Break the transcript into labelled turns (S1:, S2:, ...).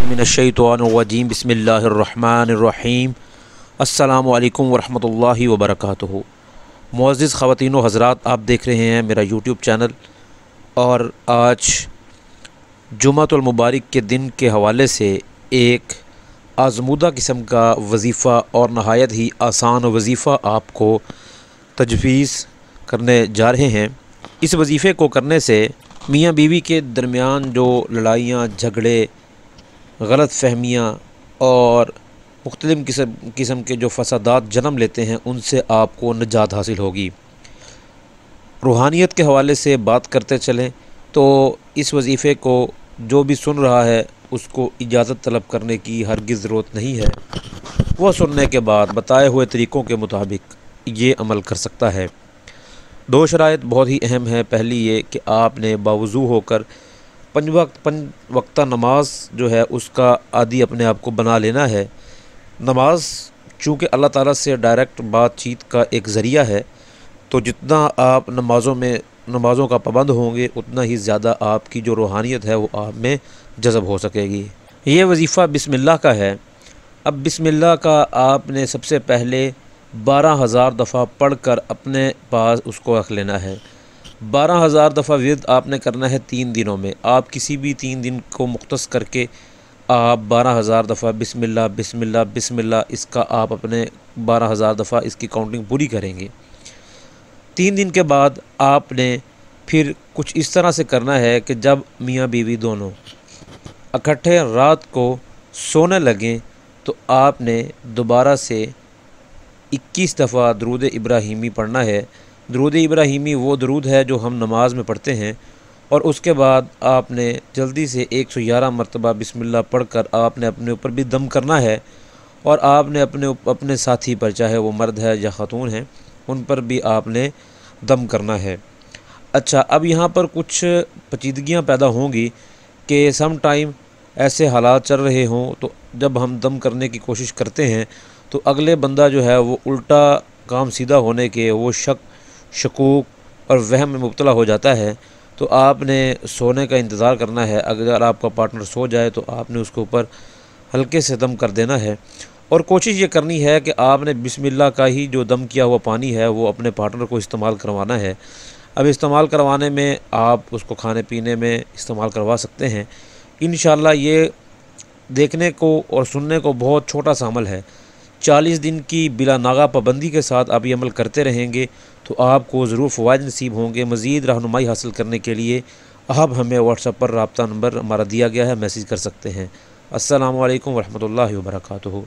S1: मिनश्शैतानिर्रजीम बिस्मिल्लाहिर्रहमानिर्रहीम। अस्सलामु अलैकुम वरहमतुल्लाहि वबरकातुहू। मुअज़्ज़िज़ ख़वातीन व हज़रात, आप देख रहे हैं मेरा यूट्यूब चैनल। और आज जुम्मतुल मुबारक के दिन के हवाले से एक आज़मूदा किस्म का वज़ीफ़ा और नहायत ही आसान वज़ीफ़ा आपको तजवीज़ करने जा रहे हैं। इस वज़ीफ़े को करने से मियाँ बीवी के दरमियान जो लड़ाइयाँ, झगड़े, गलत फहमियाँ और मुख्तलिफ़ किस्म के जो फ़सादात जन्म लेते हैं, उनसे आपको निजात हासिल होगी। रूहानियत के हवाले से बात करते चलें तो इस वज़ीफ़े को जो भी सुन रहा है उसको इजाज़त तलब करने की हरगिज़ ज़रूरत नहीं है। वह सुनने के बाद बताए हुए तरीक़ों के मुताबिक ये अमल कर सकता है। दो शराइत बहुत ही अहम है। पहली ये कि आपने बावज़ू होकर पंज वक्ता नमाज जो है उसका आदी अपने आप को बना लेना है। नमाज चूँकि अल्लाह ताला से डायरेक्ट बातचीत का एक ज़रिया है, तो जितना आप नमाज़ों का पाबंद होंगे उतना ही ज़्यादा आपकी जो रूहानियत है वो आप में जज़ब हो सकेगी। ये वज़ीफ़ा बिस्मिल्लाह का है। अब बिस्मिल्लाह का आपने सबसे पहले 12,000 दफ़ा पढ़ कर अपने पास उसको रख लेना है। 12,000 दफ़ा विर्द आपने करना है 3 दिनों में। आप किसी भी 3 दिन को मुख्तस करके आप 12,000 दफ़ा बिस्मिल्लाह बिस्मिल्लाह बिस्मिल्लाह इसका आप अपने 12,000 दफ़ा इसकी काउंटिंग पूरी करेंगे। 3 दिन के बाद आपने फिर कुछ इस तरह से करना है कि जब मियाँ बीवी दोनों इकट्ठे रात को सोने लगें तो आपने दोबारा से 21 दफ़ा दरूद इब्राहीमी पढ़ना है। दरूद इब्राहीमी वो दरूद है जो हम नमाज में पढ़ते हैं। और उसके बाद आपने जल्दी से 111 मरतबा बिस्मिल्लाह पढ़कर आपने अपने ऊपर भी दम करना है। और आपने अपने साथी पर, चाहे वो मर्द है या ख़ातून है, उन पर भी आपने दम करना है। अच्छा, अब यहाँ पर कुछ पेचीदगियाँ पैदा होंगी कि सम टाइम ऐसे हालात चल रहे हों तो जब हम दम करने की कोशिश करते हैं तो अगले बंदा जो है वो उल्टा काम सीधा होने के वो शकूक और वहम में मुब्तला हो जाता है। तो आपने सोने का इंतज़ार करना है। अगर आपका पार्टनर सो जाए तो आपने उसके ऊपर हल्के से दम कर देना है। और कोशिश ये करनी है कि आपने बिस्मिल्लाह का ही जो दम किया हुआ पानी है वो अपने पार्टनर को इस्तेमाल करवाना है। अब इस्तेमाल करवाने में आप उसको खाने पीने में इस्तेमाल करवा सकते हैं। इंशाअल्लाह ये देखने को और सुनने को बहुत छोटा सा अमल है। 40 दिन की बिला नागा पाबंदी के साथ आप ये अमल करते रहेंगे तो आपको ज़रूर फ़वाइद नसीब होंगे। मज़ीद रहनुमाई हासिल करने के लिए आप हमें व्हाट्सएप पर राब्ता नंबर हमारा दिया गया है, मैसेज कर सकते हैं। अस्सलामु अलैकुम वरहमतुल्लाहि वबरकातुहू।